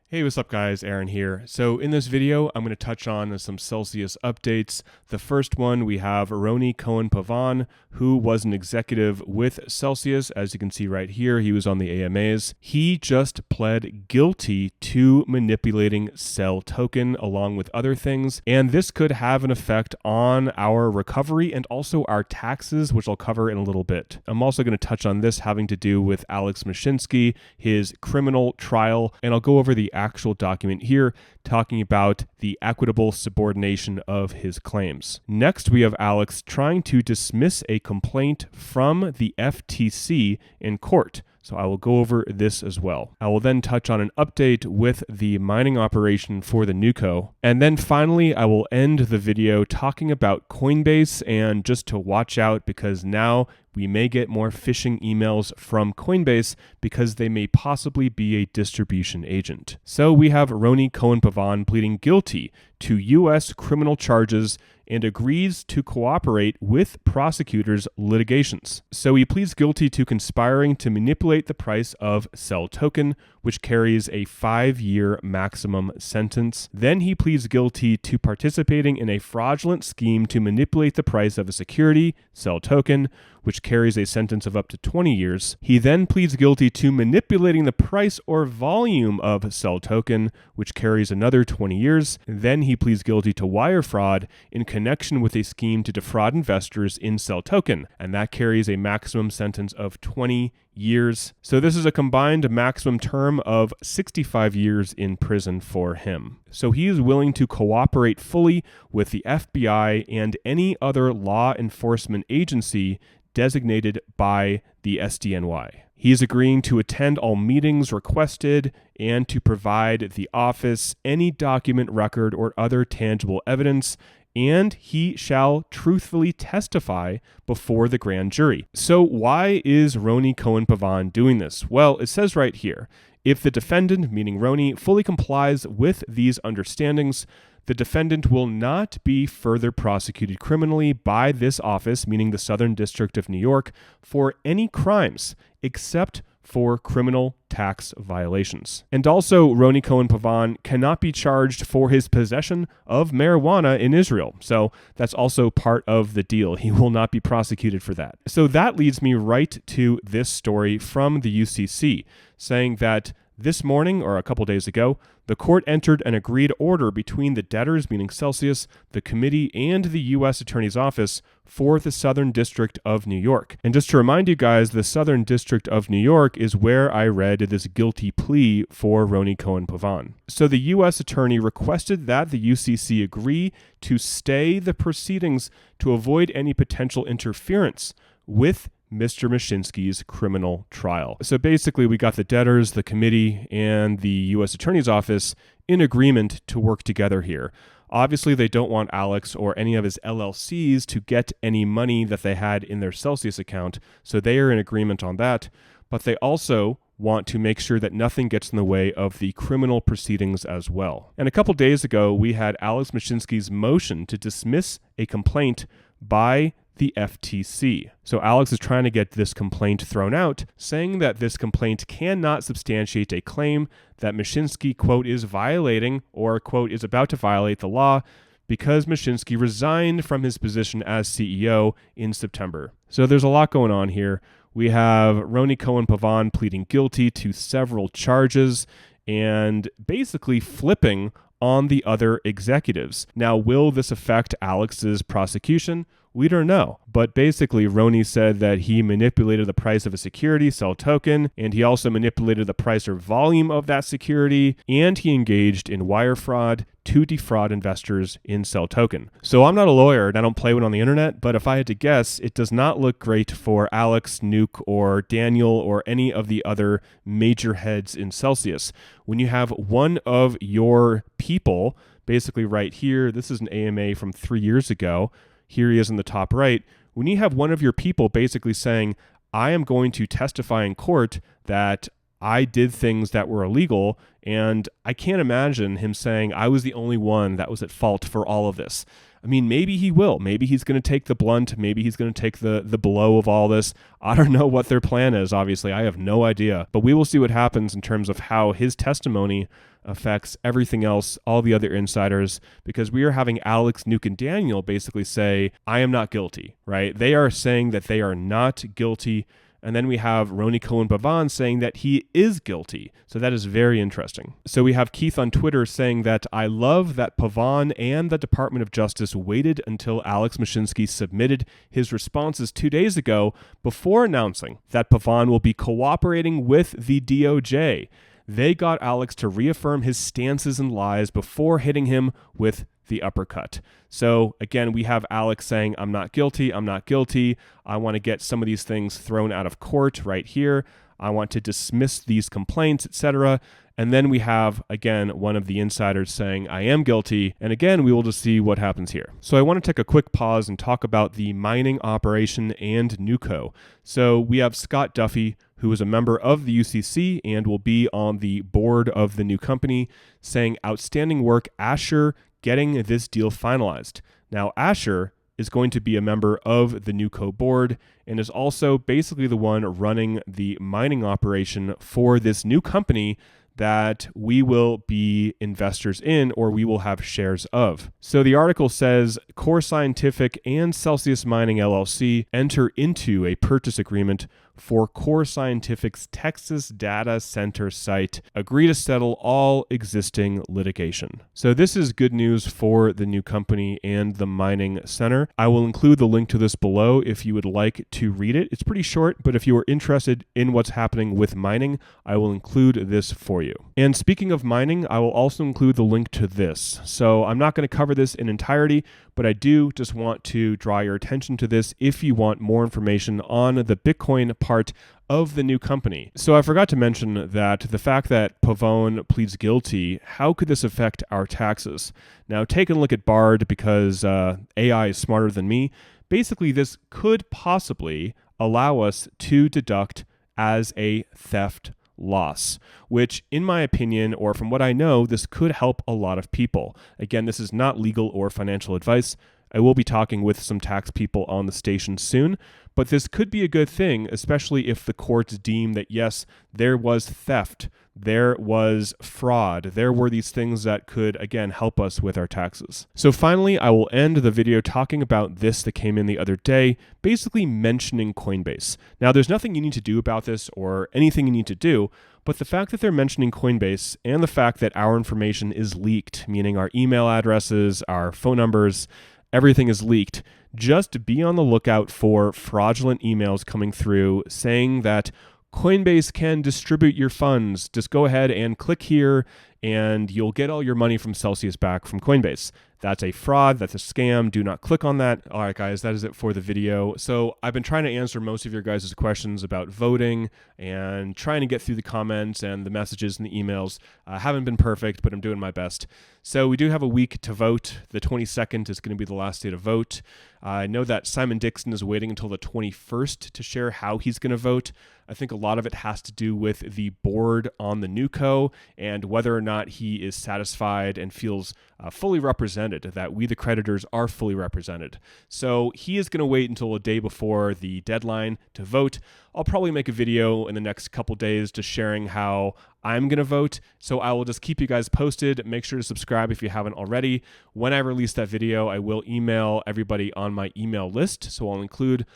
Hey, what's up guys, Aaron here. So in this video, I'm going to touch on some Celsius updates. The first one, we have Roni Cohen-Povan, who was an executive with Celsius. As you can see right here, he was on the AMAs. He just pled guilty to manipulating Cell token along with other things. And this could have an effect on our recovery and also our taxes, which I'll cover in a little bit. I'm also going to touch on this having to do with Alex Mashinsky, his criminal trial, and I'll go over the actual document here talking about the equitable subordination of his claims. Next, we have Alex trying to dismiss a complaint from the FTC in court. So I will go over this as well. I will then touch on an update with the mining operation for the NewCo. And then finally, I will end the video talking about Coinbase and just to watch out because now we may get more phishing emails from Coinbase because they may possibly be a distribution agent. So we have Roni Cohen-Povan pleading guilty to U.S. criminal charges and agrees to cooperate with prosecutors' litigations. So he pleads guilty to conspiring to manipulate the price of Cell token, which carries a 5-year maximum sentence. Then he pleads guilty to participating in a fraudulent scheme to manipulate the price of a security, Cell token, which carries a sentence of up to 20 years. He then pleads guilty to manipulating the price or volume of Cell token, which carries another 20 years. Then he pleads guilty to wire fraud in connection with a scheme to defraud investors in Cell token, and that carries a maximum sentence of 20 years. So this is a combined maximum term of 65 years in prison for him. So he is willing to cooperate fully with the FBI and any other law enforcement agency designated by the SDNY. He is agreeing to attend all meetings requested and to provide the office any document, record, or other tangible evidence, and he shall truthfully testify before the grand jury. So why is Roni Cohen-Povan doing this? Well, it says right here, if the defendant, meaning Roni, fully complies with these understandings, the defendant will not be further prosecuted criminally by this office, meaning the Southern District of New York, for any crimes except for criminal tax violations. And also, Roni Cohen-Povan cannot be charged for his possession of marijuana in Israel. So that's also part of the deal. He will not be prosecuted for that. So that leads me right to this story from the UCC, saying that this morning, or a couple days ago, the court entered an agreed order between the debtors, meaning Celsius, the committee, and the U.S. Attorney's Office for the Southern District of New York. And just to remind you guys, the Southern District of New York is where I read this guilty plea for Roni Cohen-Povan. So the U.S. Attorney requested that the UCC agree to stay the proceedings to avoid any potential interference with Mr. Mashinsky's criminal trial. So basically, we got the debtors, the committee, and the U.S. Attorney's Office in agreement to work together here. Obviously, they don't want Alex or any of his LLCs to get any money that they had in their Celsius account, so they are in agreement on that. But they also want to make sure that nothing gets in the way of the criminal proceedings as well. And a couple days ago, we had Alex Mashinsky's motion to dismiss a complaint by the FTC. So Alex is trying to get this complaint thrown out, saying that this complaint cannot substantiate a claim that Mashinsky, quote, is violating or, quote, is about to violate the law because Mashinsky resigned from his position as CEO in September. So there's a lot going on here. We have Roni Cohen-Povan pleading guilty to several charges and basically flipping on the other executives. Now, will this affect Alex's prosecution? We don't know. But basically, Roni said that he manipulated the price of a security, Cell token, and he also manipulated the price or volume of that security, and he engaged in wire fraud to defraud investors in Cell token. So I'm not a lawyer and I don't play one on the internet, but if I had to guess, it does not look great for Alex, Nuke, or Daniel, or any of the other major heads in Celsius. When you have one of your people, basically right here, this is an AMA from 3 years ago, here he is in the top right. When you have one of your people basically saying, I am going to testify in court that I did things that were illegal, and I can't imagine him saying I was the only one that was at fault for all of this. I mean, maybe he will. Maybe he's going to take the blunt. Maybe he's going to take the blow of all this. I don't know what their plan is, obviously. I have no idea. But we will see what happens in terms of how his testimony affects everything else, all the other insiders, because we are having Alex, Nuke, and Daniel basically say, I am not guilty, right? They are saying that they are not guilty. And then we have Roni Cohen-Povan saying that he is guilty. So that is very interesting. So we have Keith on Twitter saying that I love that Pavon and the Department of Justice waited until Alex Mashinsky submitted his responses 2 days ago before announcing that Pavon will be cooperating with the DOJ. They got Alex to reaffirm his stances and lies before hitting him with the uppercut. So again, we have Alex saying, I'm not guilty. I'm not guilty. I want to get some of these things thrown out of court right here. I want to dismiss these complaints, etc. And then we have, again, one of the insiders saying, I am guilty. And again, we will just see what happens here. So I want to take a quick pause and talk about the mining operation and NewCo. So we have Scott Duffy, who is a member of the UCC and will be on the board of the new company, saying, outstanding work, Asher, getting this deal finalized. Now, Asher is going to be a member of the NewCo board and is also basically the one running the mining operation for this new company that we will be investors in, or we will have shares of. So the article says Core Scientific and Celsius Mining LLC enter into a purchase agreement for Core Scientific's Texas data center site, agree to settle all existing litigation. So this is good news for the new company and the mining center. I will include the link to this below if you would like to read it. It's pretty short, but if you are interested in what's happening with mining, I will include this for you. And speaking of mining, I will also include the link to this. So I'm not going to cover this in entirety, but I do just want to draw your attention to this if you want more information on the Bitcoin part of the new company. So I forgot to mention that the fact that Pavon pleads guilty, how could this affect our taxes? Now, take a look at Bard because AI is smarter than me. Basically, this could possibly allow us to deduct as a theft loss, which in my opinion, or from what I know, this could help a lot of people. Again, this is not legal or financial advice. I will be talking with some tax people on the station soon, but this could be a good thing, especially if the courts deem that, yes, there was theft, there was fraud, there were these things that could, again, help us with our taxes. So finally, I will end the video talking about this that came in the other day, basically mentioning Coinbase. Now, there's nothing you need to do about this or anything you need to do, but the fact that they're mentioning Coinbase and the fact that our information is leaked, meaning our email addresses, our phone numbers, everything is leaked, just be on the lookout for fraudulent emails coming through saying that Coinbase can distribute your funds. Just go ahead and click here and you'll get all your money from Celsius back from Coinbase. That's a fraud. That's a scam. Do not click on that. All right, guys, that is it for the video. So I've been trying to answer most of your guys' questions about voting and trying to get through the comments and the messages and the emails. I haven't been perfect, but I'm doing my best. So we do have a week to vote. The 22nd is going to be the last day to vote. I know that Simon Dixon is waiting until the 21st to share how he's going to vote. I think a lot of it has to do with the board on the NewCo and whether or not he is satisfied and feels fully represented, that we the creditors are fully represented. So he is going to wait until a day before the deadline to vote. I'll probably make a video in the next couple days just sharing how I'm going to vote. So I will just keep you guys posted. Make sure to subscribe if you haven't already. When I release that video, I will email everybody on my email list. So I'll include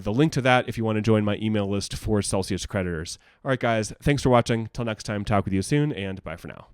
the link to that if you want to join my email list for Celsius creditors. All right, guys, thanks for watching. Till next time, talk with you soon, and bye for now.